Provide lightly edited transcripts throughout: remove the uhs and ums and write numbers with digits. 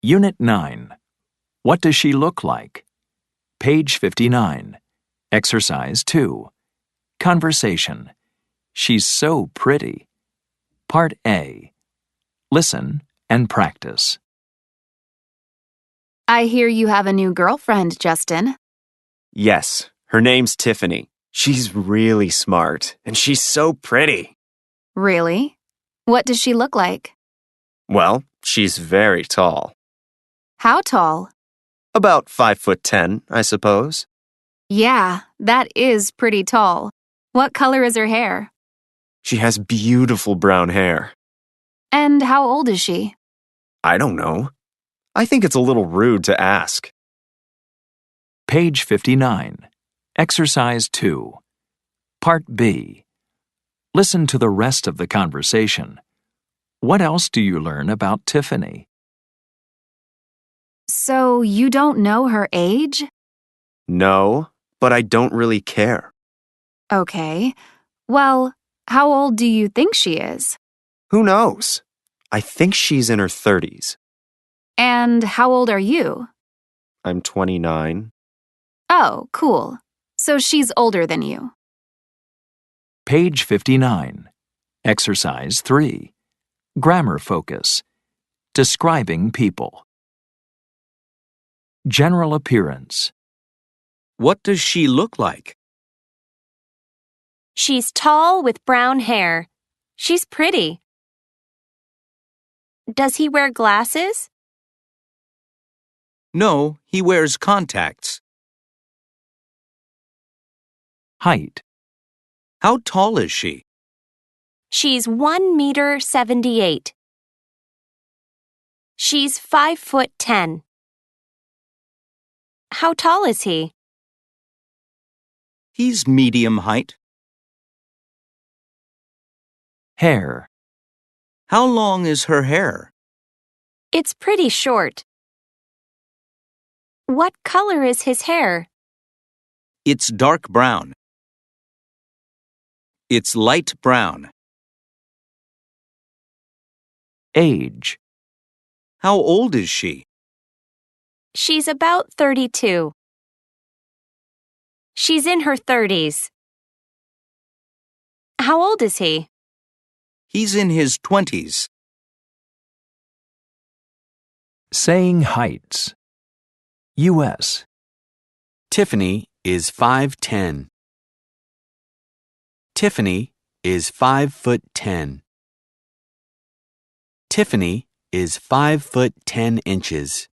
Unit 9. What does she look like? Page 59. Exercise 2. Conversation. She's so pretty. Part A. Listen and practice. I hear you have a new girlfriend, Justin. Yes, her name's Tiffany. She's really smart, and she's so pretty. Really? What does she look like? Well, she's very tall. How tall? About 5'10", I suppose. Yeah, that is pretty tall. What color is her hair? She has beautiful brown hair. And how old is she? I don't know. I think it's a little rude to ask. Page 59. Exercise 2. Part B. Listen to the rest of the conversation. What else do you learn about Tiffany? So you don't know her age? No, but I don't really care. Okay. Well, how old do you think she is? Who knows? I think she's in her 30s. And how old are you? I'm 29. Oh, cool. So she's older than you. Page 59. Exercise 3. Grammar focus. Describing people. General appearance. What does she look like? She's tall with brown hair. She's pretty. Does he wear glasses? No, he wears contacts. Height. How tall is she? She's 1 meter 78. She's 5'10". How tall is he? He's medium height. Hair. How long is her hair? It's pretty short. What color is his hair? It's dark brown. It's light brown. Age. How old is she? She's about 32. She's in her 30s. How old is he? He's in his 20s. Saying heights. U.S. Tiffany is 5'10". Tiffany is 5'10". Tiffany is 5'10".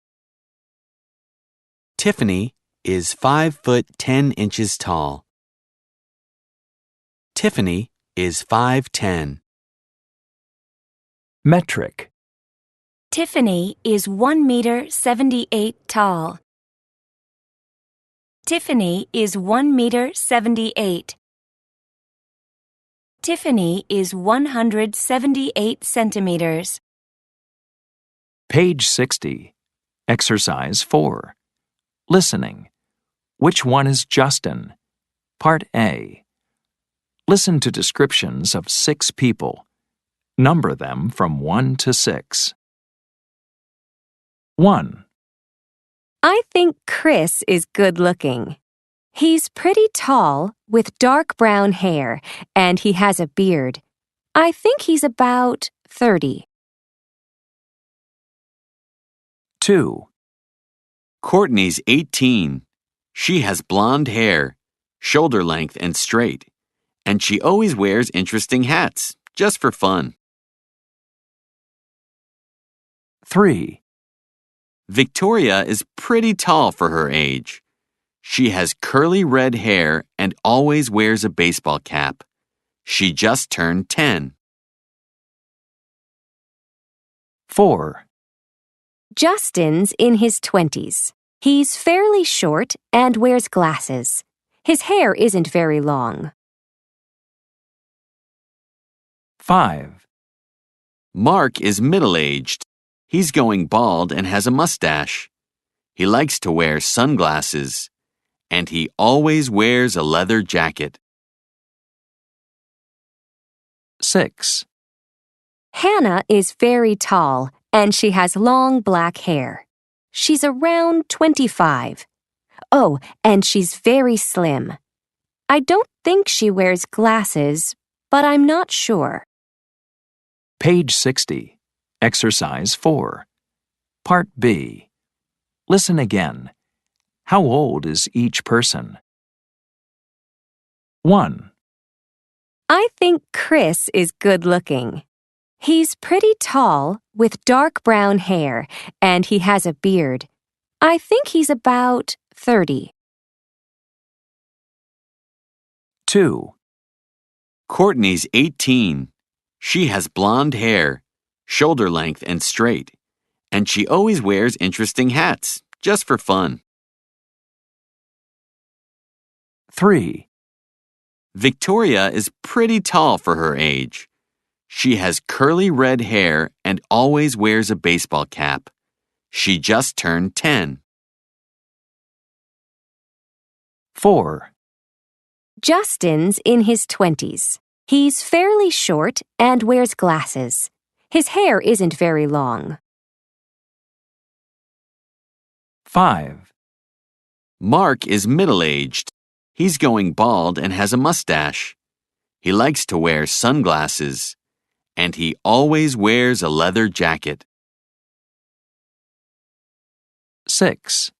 Tiffany is 5'10" tall. Tiffany is 5'10". Metric. Tiffany is 1 meter 78 tall. Tiffany is 1 meter 78. Tiffany is 178 centimeters. Page 60. Exercise 4. Listening. Which one is Justin? Part A. Listen to descriptions of 6 people. Number them from 1 to 6. 1. I think Chris is good looking. He's pretty tall with dark brown hair and he has a beard. I think he's about 30. 2. Courtney's 18. She has blonde hair, shoulder length and straight, and she always wears interesting hats, just for fun. 3. Victoria is pretty tall for her age. She has curly red hair and always wears a baseball cap. She just turned 10. 4. Justin's in his 20s. He's fairly short and wears glasses. His hair isn't very long. 5. Mark is middle-aged. He's going bald and has a mustache. He likes to wear sunglasses. And he always wears a leather jacket. 6. Hannah is very tall and she has long black hair. She's around 25. Oh, and she's very slim. I don't think she wears glasses, but I'm not sure. Page 60. Exercise 4. Part B. Listen again. How old is each person? 1, I think Chris is good looking. He's pretty tall with dark brown hair, and he has a beard. I think he's about 30. 2, Courtney's 18. She has blonde hair, shoulder length and straight, and she always wears interesting hats, just for fun. 3, Victoria is pretty tall for her age. She has curly red hair and always wears a baseball cap. She just turned 10. 4, Justin's in his 20s. He's fairly short and wears glasses. His hair isn't very long. 5, Mark is middle-aged. He's going bald and has a mustache. He likes to wear sunglasses, and he always wears a leather jacket. 6,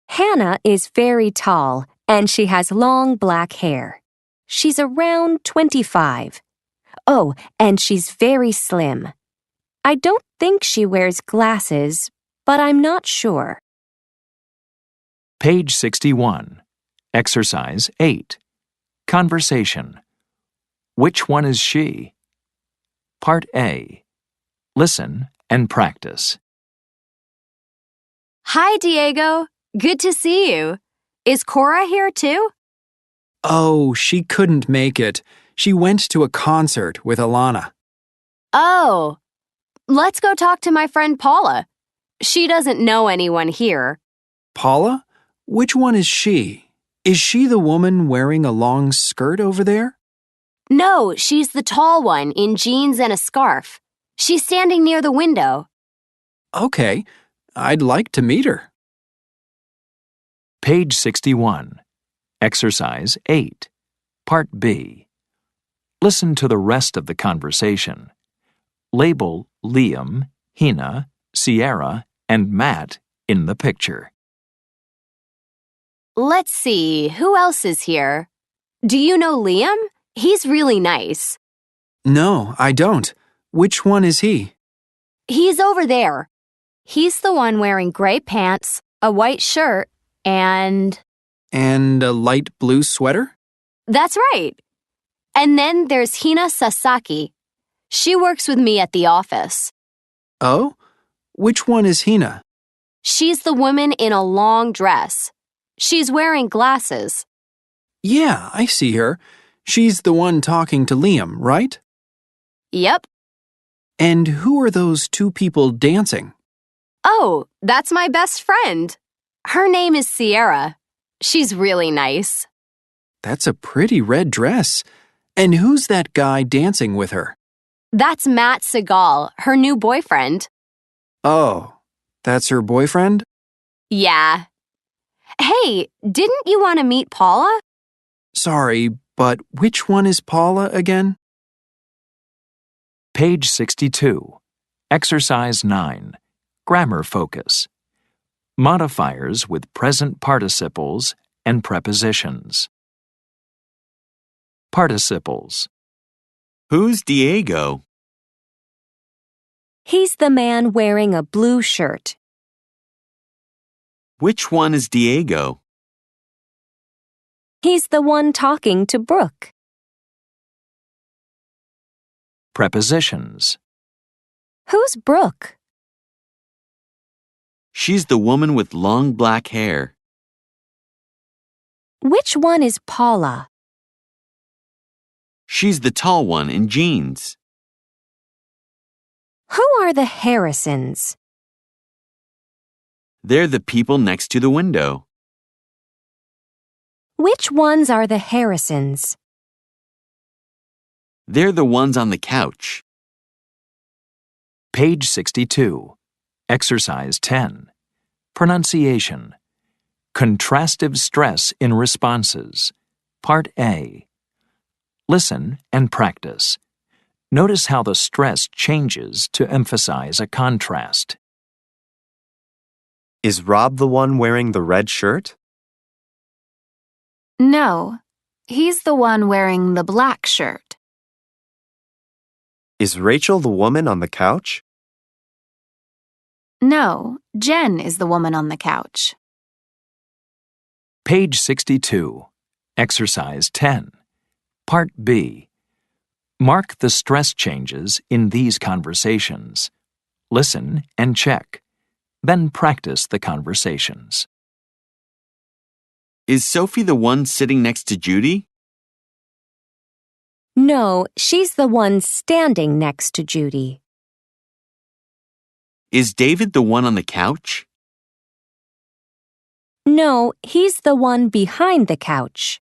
Hannah is very tall, and she has long black hair. She's around 25. Oh, and she's very slim. I don't think she wears glasses, but I'm not sure. Page 61. Exercise 8. Conversation. Which one is she? Part A. Listen and practice. Hi, Diego. Good to see you. Is Cora here too? Oh, she couldn't make it. She went to a concert with Alana. Oh, let's go talk to my friend Paula. She doesn't know anyone here. Paula? Which one is she? Is she the woman wearing a long skirt over there? No, she's the tall one in jeans and a scarf. She's standing near the window. Okay, I'd like to meet her. Page 61. Exercise 8. Part B. Listen to the rest of the conversation. Label Liam, Hina, Sierra, and Matt in the picture. Let's see, who else is here? Do you know Liam? He's really nice. No, I don't. Which one is he? He's over there. He's the one wearing gray pants, a white shirt, and... And a light blue sweater? That's right. And then there's Hina Sasaki. She works with me at the office. Oh? Which one is Hina? She's the woman in a long dress. She's wearing glasses. Yeah, I see her. She's the one talking to Liam, right? Yep. And who are those two people dancing? Oh, that's my best friend. Her name is Sierra. She's really nice. That's a pretty red dress. And who's that guy dancing with her? That's Matt Segal, her new boyfriend. Oh, that's her boyfriend? Yeah. Hey, didn't you want to meet Paula? Sorry, but which one is Paula again? Page 62. Exercise 9. Grammar focus. Modifiers with present participles and prepositions. Participles. Who's Diego? He's the man wearing a blue shirt. Which one is Diego? He's the one talking to Brooke. Prepositions. Who's Brooke? She's the woman with long black hair. Which one is Paula? She's the tall one in jeans. Who are the Harrisons? They're the people next to the window. Which ones are the Harrisons? They're the ones on the couch. Page 62. Exercise 10. Pronunciation. Contrastive stress in responses. Part A. Listen and practice. Notice how the stress changes to emphasize a contrast. Is Rob the one wearing the red shirt? No, he's the one wearing the black shirt. Is Rachel the woman on the couch? No, Jen is the woman on the couch. Page 62. Exercise 10. Part B. Mark the stress changes in these conversations. Listen and check. Then practice the conversations. Is Sophie the one sitting next to Judy? No, she's the one standing next to Judy. Is David the one on the couch? No, he's the one behind the couch.